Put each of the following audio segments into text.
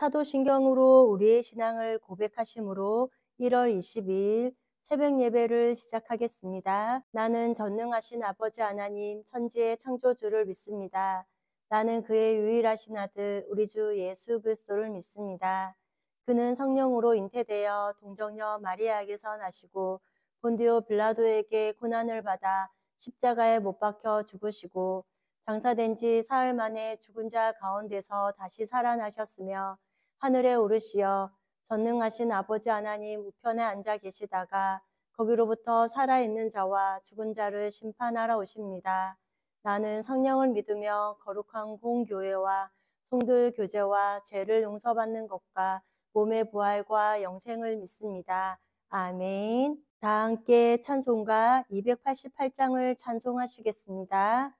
사도신경으로 우리의 신앙을 고백하심으로 1월 22일 새벽 예배를 시작하겠습니다. 나는 전능하신 아버지 하나님 천지의 창조주를 믿습니다. 나는 그의 유일하신 아들 우리 주 예수 그리스도를 믿습니다. 그는 성령으로 잉태되어 동정녀 마리아에게서 나시고 본디오 빌라도에게 고난을 받아 십자가에 못 박혀 죽으시고 장사된 지 사흘 만에 죽은 자 가운데서 다시 살아나셨으며 하늘에 오르시어 전능하신 아버지 하나님 우편에 앉아 계시다가 거기로부터 살아있는 자와 죽은 자를 심판하러 오십니다. 나는 성령을 믿으며 거룩한 공교회와 성도의 교제와 죄를 용서받는 것과 몸의 부활과 영생을 믿습니다. 아멘. 다 함께 찬송가 288장을 찬송하시겠습니다.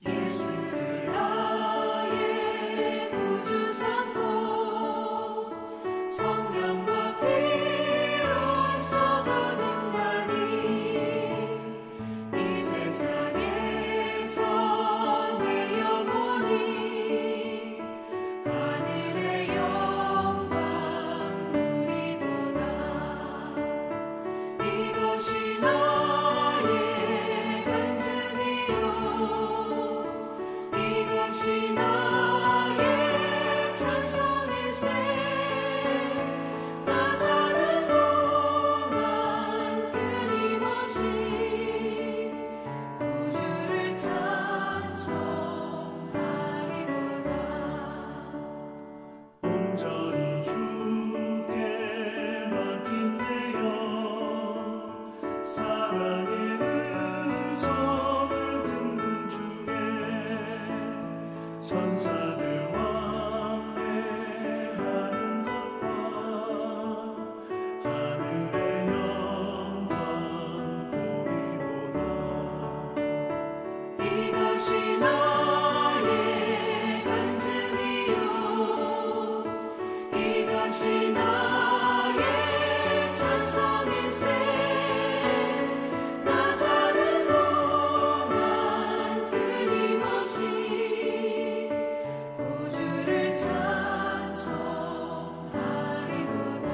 예수를 나의 구주 삼고 성령과 피로써 거듭나니 이 세상에서 내 영혼이 하늘의 영광 누리도다. 이것이 나의 간증이요 이것이 나의 찬송일세. 나 사는 동안 끊임없이 구주를 찬송하리로다. 온전히 주께 맡긴 내 영 사랑의 음성을 듣는 중에 천사들 왕래하는 것과 하늘의 영광 보리로다. 이것이 나의 간증이요 이것이 나의 찬송일세. 나 사는 동안 끊임없이 구주를 찬송하리로다.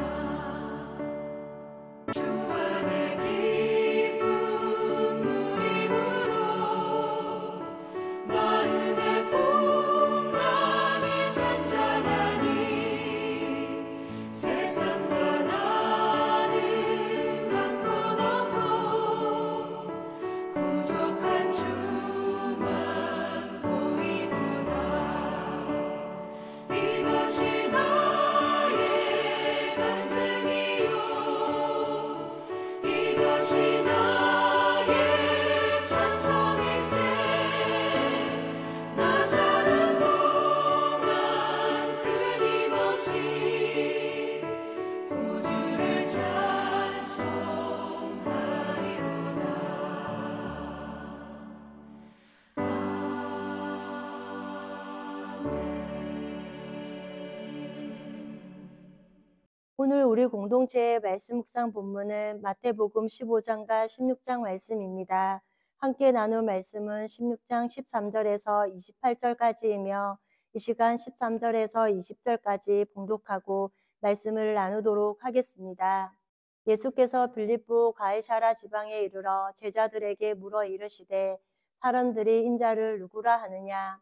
주 안에 기쁨 누림으로 마음의 풍랑이 잔잔하니 세상과 나는 간 곳 없고 구속한 주만 보이도다. 이것이 나의 간증이요 이것이 나의 찬송일세. 나 사는 동안 끊임없이 구주를 찬송하리로다. 오늘 우리 공동체의 말씀 묵상 본문은 마태복음 15장과 16장 말씀입니다. 함께 나눌 말씀은 16장 13절에서 28절까지이며 이 시간 13절에서 20절까지 봉독하고 말씀을 나누도록 하겠습니다. 예수께서 빌립보 가이사라 지방에 이르러 제자들에게 물어 이르시되 사람들이 인자를 누구라 하느냐?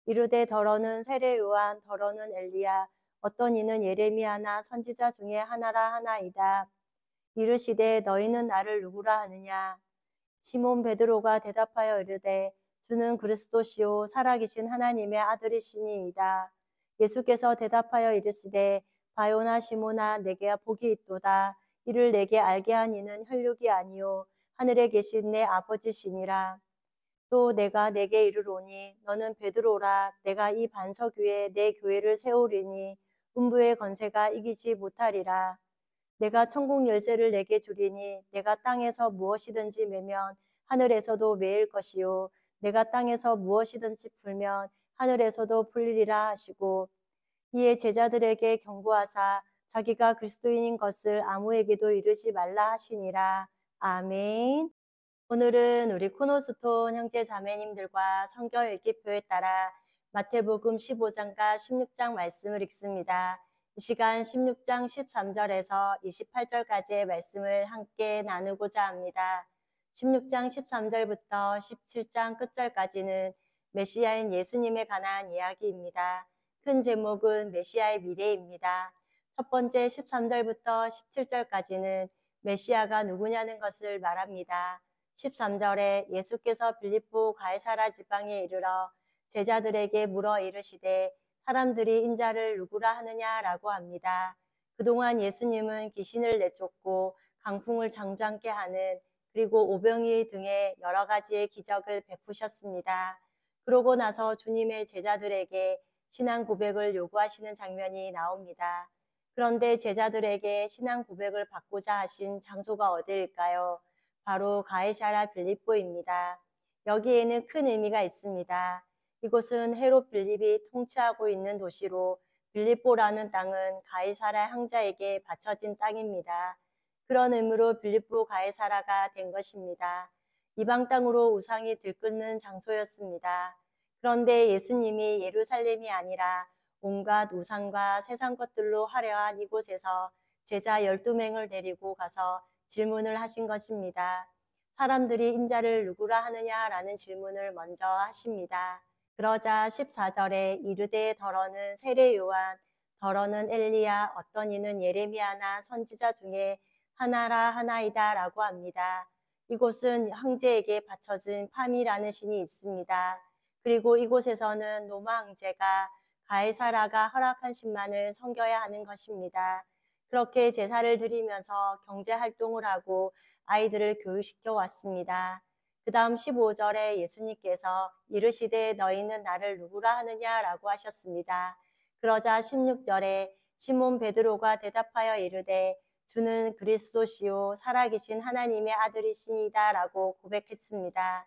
이르되 더러는 세례 요한, 더러는 엘리야, 어떤 이는 예레미야나 선지자 중에 하나라 하나이다. 이르시되 너희는 나를 누구라 하느냐? 시몬 베드로가 대답하여 이르되 주는 그리스도시요 살아계신 하나님의 아들이시니이다. 예수께서 대답하여 이르시되 바요나 시몬아 내게 복이 있도다. 이를 내게 알게 한 이는 혈육이 아니요 하늘에 계신 내 아버지시니라. 또 내가 내게 이르노니 너는 베드로라. 내가 이 반석 위에 내 교회를 세우리니 음부의 권세가 이기지 못하리라. 내가 천국 열쇠를 내게 주리니 내가 땅에서 무엇이든지 매면 하늘에서도 매일 것이요 내가 땅에서 무엇이든지 풀면 하늘에서도 풀리리라 하시고 이에 제자들에게 경고하사 자기가 그리스도인인 것을 아무에게도 이르지 말라 하시니라. 아멘. 오늘은 우리 코노스톤 형제 자매님들과 성경 읽기표에 따라 마태복음 15장과 16장 말씀을 읽습니다. 이 시간 16장 13절에서 28절까지의 말씀을 함께 나누고자 합니다. 16장 13절부터 17장 끝절까지는 메시아인 예수님에 관한 이야기입니다. 큰 제목은 메시아의 미래입니다. 첫 번째 13절부터 17절까지는 메시아가 누구냐는 것을 말합니다. 13절에 예수께서 빌립보 가이사라 지방에 이르러 제자들에게 물어 이르시되 사람들이 인자를 누구라 하느냐라고 합니다. 그동안 예수님은 귀신을 내쫓고 강풍을 잠잠케 하는 그리고 오병이 등의 여러 가지의 기적을 베푸셨습니다. 그러고 나서 주님의 제자들에게 신앙 고백을 요구하시는 장면이 나옵니다. 그런데 제자들에게 신앙 고백을 받고자 하신 장소가 어디일까요? 바로 가이사라 빌립보입니다. 여기에는 큰 의미가 있습니다. 이곳은 헤롯 빌립이 통치하고 있는 도시로 빌립보라는 땅은 가이사라 황제에게 바쳐진 땅입니다. 그런 의미로 빌립보 가이사라가 된 것입니다. 이방 땅으로 우상이 들끓는 장소였습니다. 그런데 예수님이 예루살렘이 아니라 온갖 우상과 세상 것들로 화려한 이곳에서 제자 12명을 데리고 가서 질문을 하신 것입니다. 사람들이 인자를 누구라 하느냐라는 질문을 먼저 하십니다. 그러자 14절에 이르되 더러는 세례 요한, 더러는 엘리야, 어떤 이는 예레미야나 선지자 중에 하나라 하나이다 라고 합니다. 이곳은 황제에게 바쳐진 팜이라는 신이 있습니다. 그리고 이곳에서는 로마 황제가 가이사라가 허락한 신만을 섬겨야 하는 것입니다. 그렇게 제사를 드리면서 경제 활동을 하고 아이들을 교육시켜 왔습니다. 그 다음 15절에 예수님께서 이르시되 너희는 나를 누구라 하느냐라고 하셨습니다. 그러자 16절에 시몬 베드로가 대답하여 이르되 주는 그리스도시요 살아계신 하나님의 아들이시니다 라고 고백했습니다.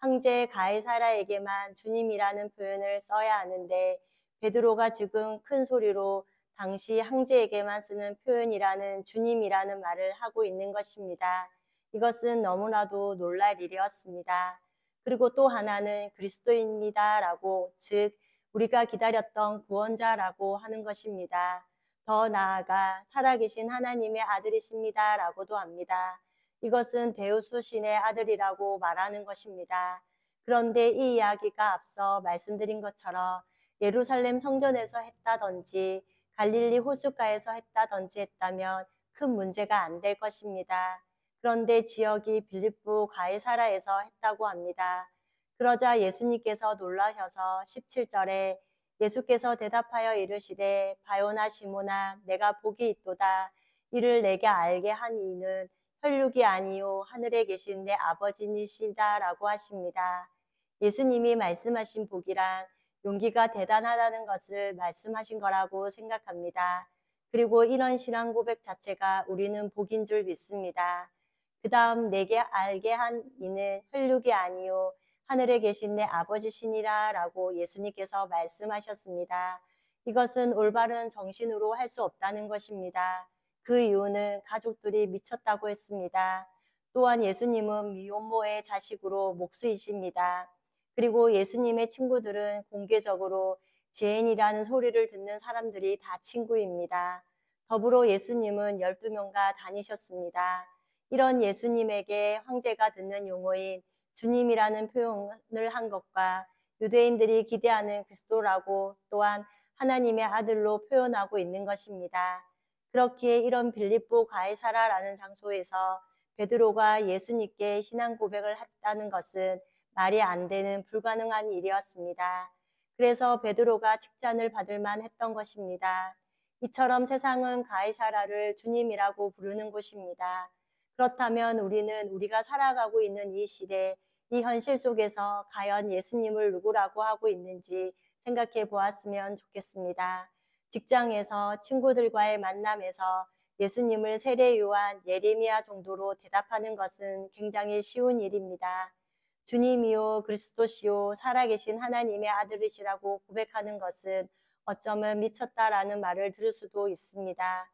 황제 가이사라에게만 주님이라는 표현을 써야 하는데 베드로가 지금 큰 소리로 당시 황제에게만 쓰는 표현이라는 주님이라는 말을 하고 있는 것입니다. 이것은 너무나도 놀랄 일이었습니다. 그리고 또 하나는 그리스도입니다 라고 즉 우리가 기다렸던 구원자라고 하는 것입니다. 더 나아가 살아계신 하나님의 아들이십니다 라고도 합니다. 이것은 데우스 신의 아들이라고 말하는 것입니다. 그런데 이 이야기가 앞서 말씀드린 것처럼 예루살렘 성전에서 했다든지 갈릴리 호숫가에서 했다든지 했다면 큰 문제가 안 될 것입니다. 그런데 지역이 빌립보 가이사라에서 했다고 합니다. 그러자 예수님께서 놀라셔서 17절에 예수께서 대답하여 이르시되 바요나 시모나 내가 복이 있도다. 이를 내게 알게 한 이는 혈육이 아니요 하늘에 계신 내 아버지니시다 라고 하십니다. 예수님이 말씀하신 복이란 용기가 대단하다는 것을 말씀하신 거라고 생각합니다. 그리고 이런 신앙 고백 자체가 우리는 복인 줄 믿습니다. 그 다음 내게 알게 한 이는 혈육이 아니요 하늘에 계신 내 아버지시니라 라고 예수님께서 말씀하셨습니다. 이것은 올바른 정신으로 할 수 없다는 것입니다. 그 이유는 가족들이 미쳤다고 했습니다. 또한 예수님은 미혼모의 자식으로 목수이십니다. 그리고 예수님의 친구들은 공개적으로 죄인이라는 소리를 듣는 사람들이 다 친구입니다. 더불어 예수님은 12명과 다니셨습니다. 이런 예수님에게 황제가 듣는 용어인 주님이라는 표현을 한 것과 유대인들이 기대하는 그리스도라고 또한 하나님의 아들로 표현하고 있는 것입니다. 그렇기에 이런 빌립보 가이사라라는 장소에서 베드로가 예수님께 신앙 고백을 했다는 것은 말이 안 되는 불가능한 일이었습니다. 그래서 베드로가 칭찬을 받을 만했던 것입니다. 이처럼 세상은 가이사라를 주님이라고 부르는 곳입니다. 그렇다면 우리는 우리가 살아가고 있는 이 시대, 이 현실 속에서 과연 예수님을 누구라고 하고 있는지 생각해 보았으면 좋겠습니다. 직장에서 친구들과의 만남에서 예수님을 세례 요한, 예레미야 정도로 대답하는 것은 굉장히 쉬운 일입니다. 주님이요 그리스도시요 살아계신 하나님의 아들이시라고 고백하는 것은 어쩌면 미쳤다라는 말을 들을 수도 있습니다.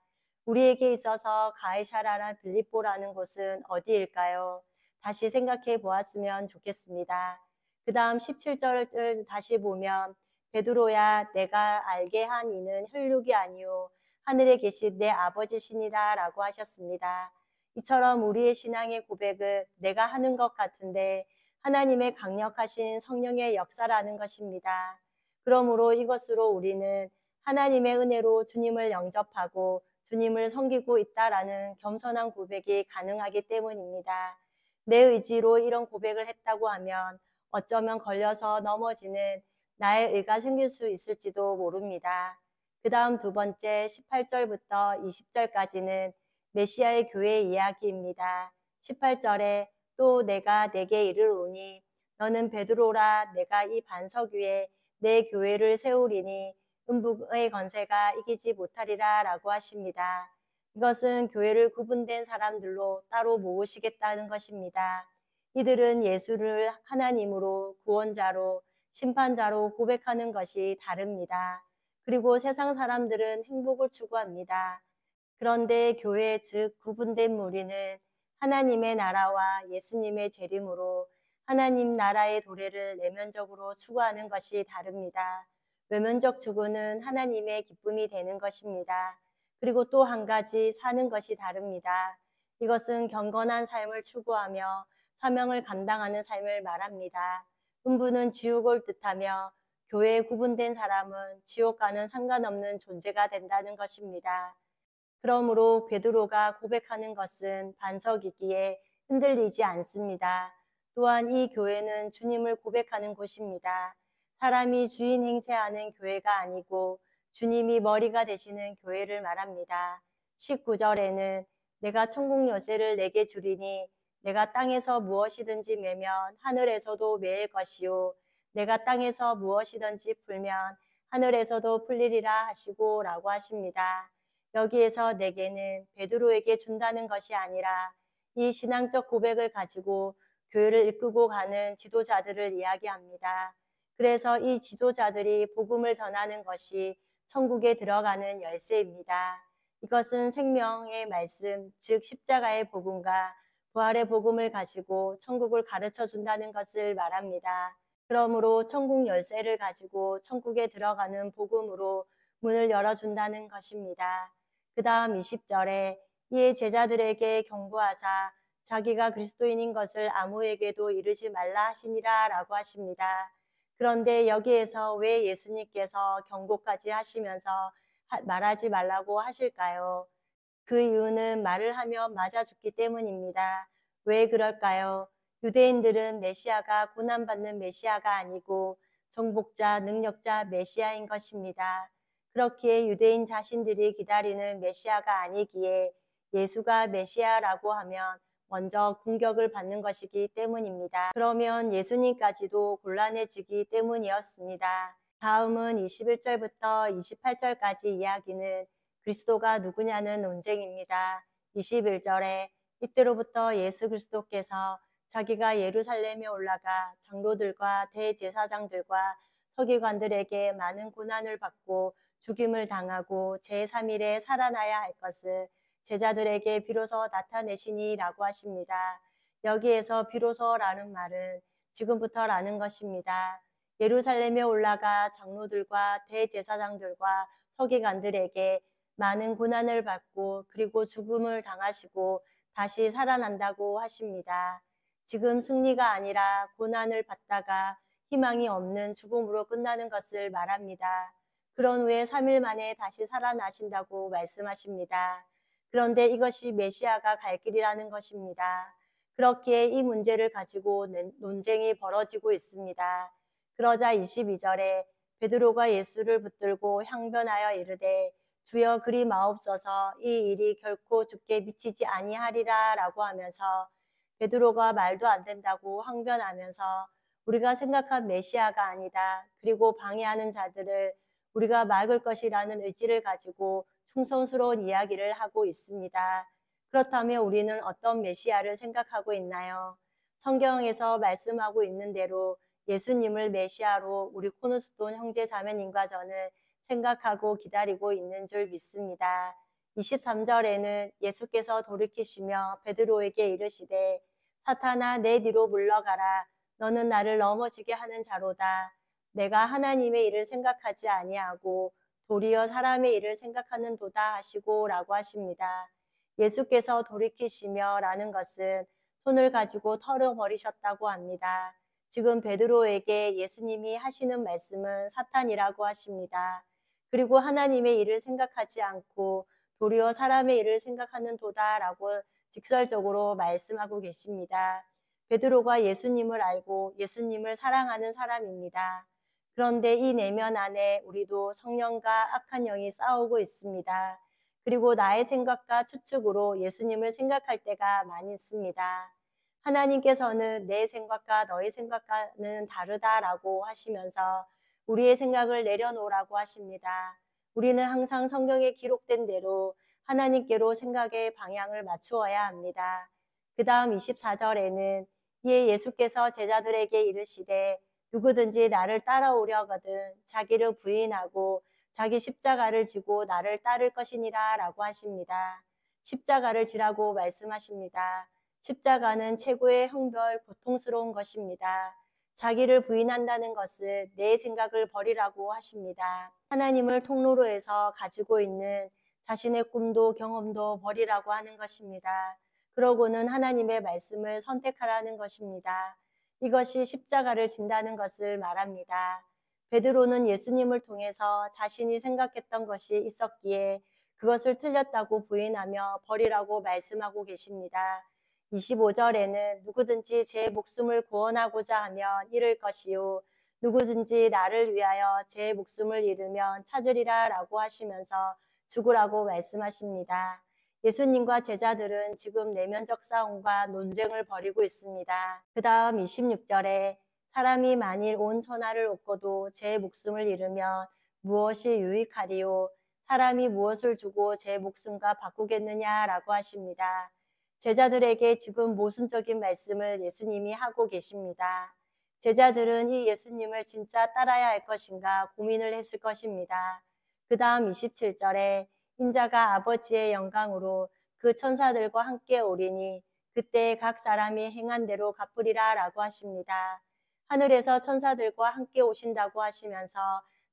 우리에게 있어서 가이사라나 빌립보라는 곳은 어디일까요? 다시 생각해 보았으면 좋겠습니다. 그 다음 17절을 다시 보면 베드로야 내가 알게 한 이는 혈육이 아니요 하늘에 계신 내 아버지시니라 라고 하셨습니다. 이처럼 우리의 신앙의 고백은 내가 하는 것 같은데 하나님의 강력하신 성령의 역사라는 것입니다. 그러므로 이것으로 우리는 하나님의 은혜로 주님을 영접하고 주님을 섬기고 있다라는 겸손한 고백이 가능하기 때문입니다. 내 의지로 이런 고백을 했다고 하면 어쩌면 걸려서 넘어지는 나의 의가 생길 수 있을지도 모릅니다. 그 다음 두 번째 18절부터 20절까지는 메시아의 교회 이야기입니다. 18절에 또 내가 내게 이르노니 너는 베드로라 내가 이 반석 위에 내 교회를 세우리니 음부의 권세가 이기지 못하리라 라고 하십니다. 이것은 교회를 구분된 사람들로 따로 모으시겠다는 것입니다. 이들은 예수를 하나님으로 구원자로 심판자로 고백하는 것이 다릅니다. 그리고 세상 사람들은 행복을 추구합니다. 그런데 교회 즉 구분된 무리는 하나님의 나라와 예수님의 재림으로 하나님 나라의 도래를 내면적으로 추구하는 것이 다릅니다. 외면적 추구는 하나님의 기쁨이 되는 것입니다. 그리고 또 한 가지 사는 것이 다릅니다. 이것은 경건한 삶을 추구하며 사명을 감당하는 삶을 말합니다. 음부는 지옥을 뜻하며 교회에 구분된 사람은 지옥과는 상관없는 존재가 된다는 것입니다. 그러므로 베드로가 고백하는 것은 반석이기에 흔들리지 않습니다. 또한 이 교회는 주님을 고백하는 곳입니다. 사람이 주인 행세하는 교회가 아니고 주님이 머리가 되시는 교회를 말합니다. 19절에는 내가 천국 열쇠를 내게 주리니 내가 땅에서 무엇이든지 매면 하늘에서도 매일 것이요 내가 땅에서 무엇이든지 풀면 하늘에서도 풀리리라 하시고 라고 하십니다. 여기에서 내게는 베드로에게 준다는 것이 아니라 이 신앙적 고백을 가지고 교회를 이끌고 가는 지도자들을 이야기합니다. 그래서 이 지도자들이 복음을 전하는 것이 천국에 들어가는 열쇠입니다. 이것은 생명의 말씀, 즉 십자가의 복음과 부활의 복음을 가지고 천국을 가르쳐 준다는 것을 말합니다. 그러므로 천국 열쇠를 가지고 천국에 들어가는 복음으로 문을 열어준다는 것입니다. 그 다음 20절에 이에 제자들에게 경고하사 자기가 그리스도인인 것을 아무에게도 이르지 말라 하시니라 라고 하십니다. 그런데 여기에서 왜 예수님께서 경고까지 하시면서 말하지 말라고 하실까요? 그 이유는 말을 하면 맞아 죽기 때문입니다. 왜 그럴까요? 유대인들은 메시아가 고난받는 메시아가 아니고 정복자, 능력자 메시아인 것입니다. 그렇기에 유대인 자신들이 기다리는 메시아가 아니기에 예수가 메시아라고 하면 먼저 공격을 받는 것이기 때문입니다. 그러면 예수님까지도 곤란해지기 때문이었습니다. 다음은 21절부터 28절까지 이야기는 그리스도가 누구냐는 논쟁입니다. 21절에 이때로부터 예수 그리스도께서 자기가 예루살렘에 올라가 장로들과 대제사장들과 서기관들에게 많은 고난을 받고 죽임을 당하고 제3일에 살아나야 할 것을 제자들에게 비로소 나타내시니라고 하십니다. 여기에서 비로소라는 말은 지금부터라는 것입니다. 예루살렘에 올라가 장로들과 대제사장들과 서기관들에게 많은 고난을 받고 그리고 죽음을 당하시고 다시 살아난다고 하십니다. 지금 승리가 아니라 고난을 받다가 희망이 없는 죽음으로 끝나는 것을 말합니다. 그런 후에 3일 만에 다시 살아나신다고 말씀하십니다. 그런데 이것이 메시아가 갈 길이라는 것입니다. 그렇기에 이 문제를 가지고 논쟁이 벌어지고 있습니다. 그러자 22절에 베드로가 예수를 붙들고 항변하여 이르되 주여 그리 마옵소서 이 일이 결코 주께 미치지 아니하리라 라고 하면서 베드로가 말도 안 된다고 항변하면서 우리가 생각한 메시아가 아니다. 그리고 방해하는 자들을 우리가 막을 것이라는 의지를 가지고 충성스러운 이야기를 하고 있습니다. 그렇다면 우리는 어떤 메시아를 생각하고 있나요? 성경에서 말씀하고 있는 대로 예수님을 메시아로 우리 코너스톤 형제 자매님과 저는 생각하고 기다리고 있는 줄 믿습니다. 23절에는 예수께서 돌이키시며 베드로에게 이르시되 사탄아 내 뒤로 물러가라. 너는 나를 넘어지게 하는 자로다. 내가 하나님의 일을 생각하지 아니하고 도리어 사람의 일을 생각하는도다 하시고 라고 하십니다. 예수께서 돌이키시며 라는 것은 손을 가지고 털어버리셨다고 합니다. 지금 베드로에게 예수님이 하시는 말씀은 사탄이라고 하십니다. 그리고 하나님의 일을 생각하지 않고 도리어 사람의 일을 생각하는 도다라고 직설적으로 말씀하고 계십니다. 베드로가 예수님을 알고 예수님을 사랑하는 사람입니다. 그런데 이 내면 안에 우리도 성령과 악한 영이 싸우고 있습니다. 그리고 나의 생각과 추측으로 예수님을 생각할 때가 많이 있습니다. 하나님께서는 내 생각과 너의 생각과는 다르다라고 하시면서 우리의 생각을 내려놓으라고 하십니다. 우리는 항상 성경에 기록된 대로 하나님께로 생각의 방향을 맞추어야 합니다. 그 다음 24절에는 이에 예수께서 제자들에게 이르시되 누구든지 나를 따라오려거든 자기를 부인하고 자기 십자가를 지고 나를 따를 것이니라 라고 하십니다. 십자가를 지라고 말씀하십니다. 십자가는 최고의 형벌 고통스러운 것입니다. 자기를 부인한다는 것은 내 생각을 버리라고 하십니다. 하나님을 통로로 해서 가지고 있는 자신의 꿈도 경험도 버리라고 하는 것입니다. 그러고는 하나님의 말씀을 선택하라는 것입니다. 이것이 십자가를 진다는 것을 말합니다. 베드로는 예수님을 통해서 자신이 생각했던 것이 있었기에 그것을 틀렸다고 부인하며 버리라고 말씀하고 계십니다. 25절에는 누구든지 제 목숨을 구원하고자 하면 잃을 것이요 누구든지 나를 위하여 제 목숨을 잃으면 찾으리라 라고 하시면서 죽으라고 말씀하십니다. 예수님과 제자들은 지금 내면적 싸움과 논쟁을 벌이고 있습니다. 그 다음 26절에 사람이 만일 온 천하를 얻고도 제 목숨을 잃으면 무엇이 유익하리요? 사람이 무엇을 주고 제 목숨과 바꾸겠느냐라고 하십니다. 제자들에게 지금 모순적인 말씀을 예수님이 하고 계십니다. 제자들은 이 예수님을 진짜 따라야 할 것인가 고민을 했을 것입니다. 그 다음 27절에 인자가 아버지의 영광으로 그 천사들과 함께 오리니 그때 각 사람이 행한 대로 갚으리라 라고 하십니다. 하늘에서 천사들과 함께 오신다고 하시면서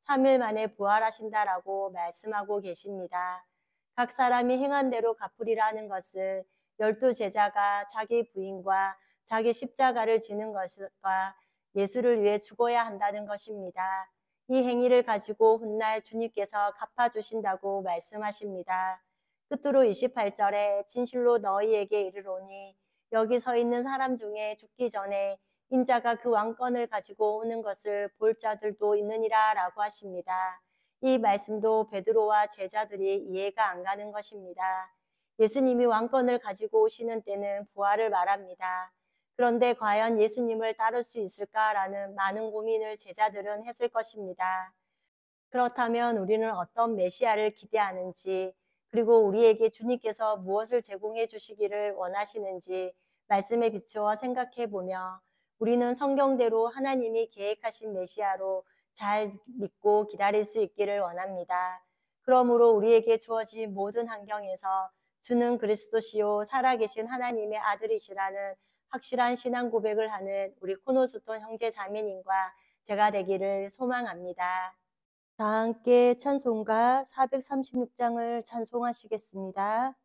3일 만에 부활하신다라고 말씀하고 계십니다. 각 사람이 행한 대로 갚으리라는 것은 12제자가 자기 부인과 자기 십자가를 지는 것과 예수를 위해 죽어야 한다는 것입니다. 이 행위를 가지고 훗날 주님께서 갚아주신다고 말씀하십니다. 끝으로 28절에 진실로 너희에게 이르노니 여기 서 있는 사람 중에 죽기 전에 인자가 그 왕권을 가지고 오는 것을 볼 자들도 있느니라 라고 하십니다. 이 말씀도 베드로와 제자들이 이해가 안 가는 것입니다. 예수님이 왕권을 가지고 오시는 때는 부활을 말합니다. 그런데 과연 예수님을 따를 수 있을까라는 많은 고민을 제자들은 했을 것입니다. 그렇다면 우리는 어떤 메시아를 기대하는지 그리고 우리에게 주님께서 무엇을 제공해 주시기를 원하시는지 말씀에 비추어 생각해 보며 우리는 성경대로 하나님이 계획하신 메시아로 잘 믿고 기다릴 수 있기를 원합니다. 그러므로 우리에게 주어진 모든 환경에서 주는 그리스도시요 살아계신 하나님의 아들이시라는 확실한 신앙 고백을 하는 우리 코노스톤 형제 자매님과 제가 되기를 소망합니다. 다 함께 찬송가 436장을 찬송하시겠습니다.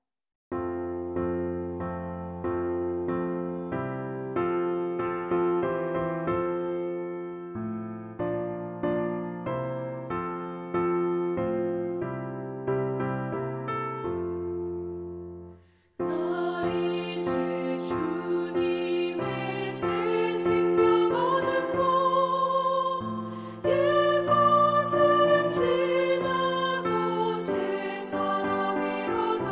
지나고 새 사람이로다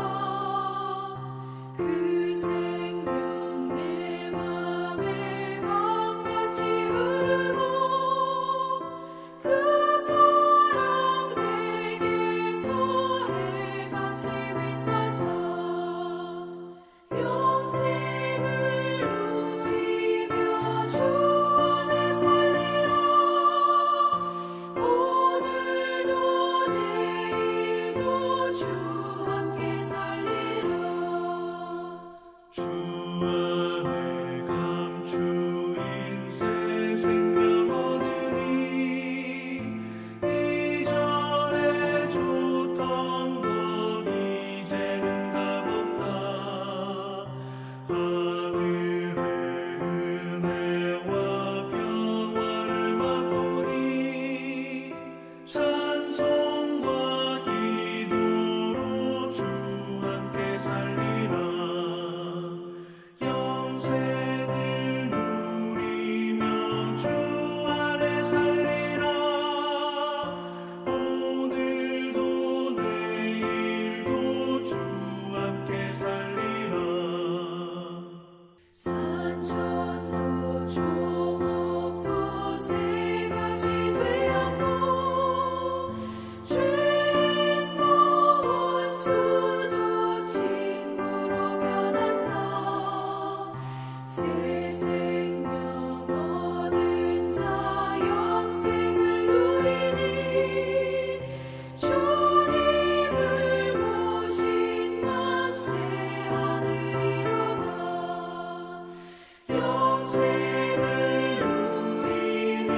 천도 조목도 새같이 되었고 죄도 원수도 친구로 변한다. 새 생명 얻은 자 영생을 누리니 주님을 모신 맘 새 하늘이로다. 영생을 누리며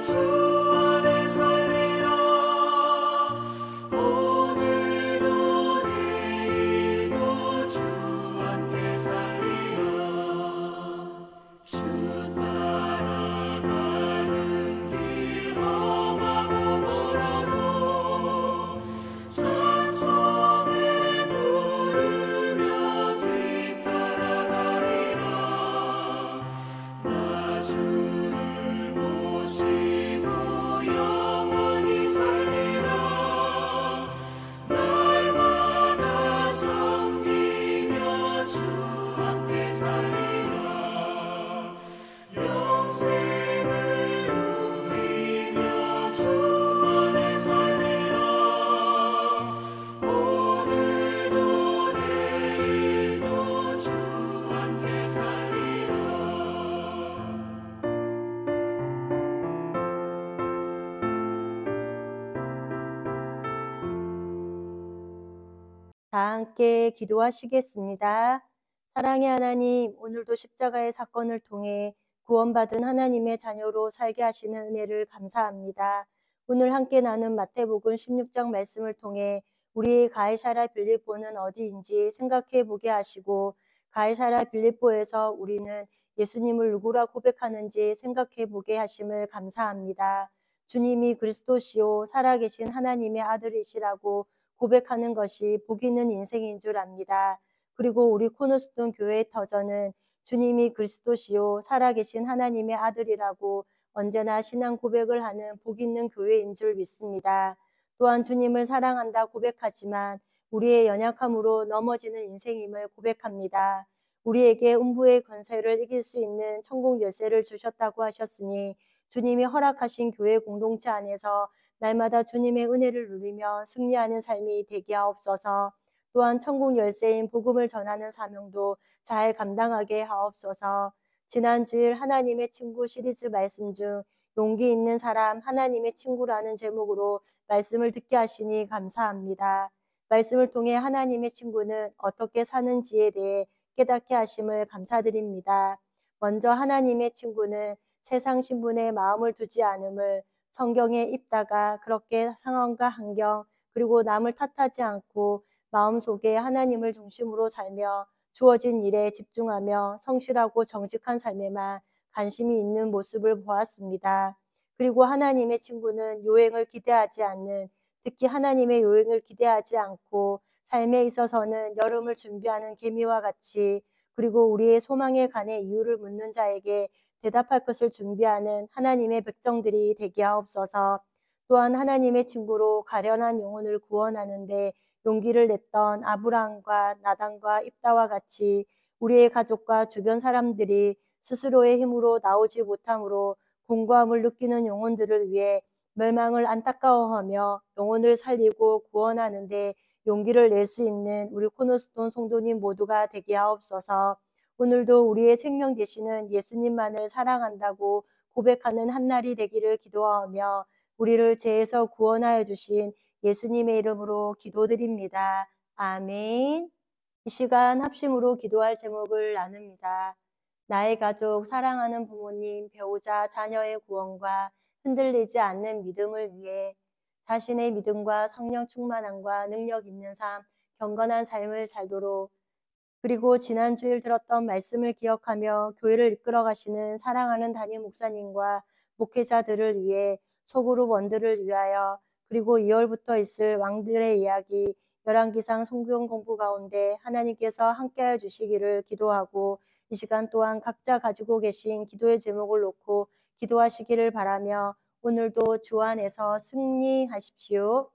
주 안에 살리라. 오늘도 내일도 주 함께 살리라. 주 따라가는 길 험하고 멀어도 찬송을 부르며 뒤따라가리라. 나 주를 모시고 영원히 살리라. 날마다 섬기며 주 함께 살리라. 영생을 누리며 주 안에 살리라. 오늘도 내일도 주 함께 살리라. 다 함께 기도하시겠습니다. 사랑의 하나님, 오늘도 십자가의 사건을 통해 구원받은 하나님의 자녀로 살게 하시는 은혜를 감사합니다. 오늘 함께 나눈 마태복음 16장 말씀을 통해 우리의 가이사랴 빌립보는 어디인지 생각해 보게 하시고 가이사랴 빌립보에서 우리는 예수님을 누구라 고백하는지 생각해 보게 하심을 감사합니다. 주님이 그리스도시요 살아계신 하나님의 아들이시라고 고백하는 것이 복 있는 인생인 줄 압니다. 그리고 우리 코너스톤 교회의 터전은 주님이 그리스도시요 살아계신 하나님의 아들이라고 언제나 신앙 고백을 하는 복 있는 교회인 줄 믿습니다. 또한 주님을 사랑한다 고백하지만 우리의 연약함으로 넘어지는 인생임을 고백합니다. 우리에게 음부의 권세를 이길 수 있는 천국 열쇠를 주셨다고 하셨으니 주님이 허락하신 교회 공동체 안에서 날마다 주님의 은혜를 누리며 승리하는 삶이 되게 하옵소서. 또한 천국 열쇠인 복음을 전하는 사명도 잘 감당하게 하옵소서. 지난 주일 하나님의 친구 시리즈 말씀 중 용기 있는 사람 하나님의 친구라는 제목으로 말씀을 듣게 하시니 감사합니다. 말씀을 통해 하나님의 친구는 어떻게 사는지에 대해 깨닫게 하심을 감사드립니다. 먼저 하나님의 친구는 세상 신분에 마음을 두지 않음을 성경에 읽다가 그렇게 상황과 환경 그리고 남을 탓하지 않고 마음속에 하나님을 중심으로 살며 주어진 일에 집중하며 성실하고 정직한 삶에만 관심이 있는 모습을 보았습니다. 그리고 하나님의 친구는 요행을 기대하지 않는, 특히 하나님의 요행을 기대하지 않고 삶에 있어서는 여름을 준비하는 개미와 같이, 그리고 우리의 소망에 관해 이유를 묻는 자에게 대답할 것을 준비하는 하나님의 백성들이 되게 하옵소서. 또한 하나님의 친구로 가련한 영혼을 구원하는데 용기를 냈던 아브라함과 나단과 입다와 같이 우리의 가족과 주변 사람들이 스스로의 힘으로 나오지 못함으로 공고함을 느끼는 영혼들을 위해 멸망을 안타까워하며 영혼을 살리고 구원하는데 용기를 낼 수 있는 우리 코너스톤 성도님 모두가 되게 하옵소서. 오늘도 우리의 생명 되시는 예수님만을 사랑한다고 고백하는 한날이 되기를 기도하며 우리를 죄에서 구원하여 주신 예수님의 이름으로 기도드립니다. 아멘. 이 시간 합심으로 기도할 제목을 나눕니다. 나의 가족, 사랑하는 부모님, 배우자, 자녀의 구원과 흔들리지 않는 믿음을 위해 자신의 믿음과 성령 충만함과 능력 있는 삶, 경건한 삶을 살도록, 그리고 지난 주일 들었던 말씀을 기억하며 교회를 이끌어 가시는 사랑하는 담임 목사님과 목회자들을 위해 소그룹 원들을 위하여, 그리고 2월부터 있을 왕들의 이야기 열왕기상 성경 공부 가운데 하나님께서 함께하여 주시기를 기도하고 이 시간 또한 각자 가지고 계신 기도의 제목을 놓고 기도하시기를 바라며 오늘도 주 안에서 승리하십시오.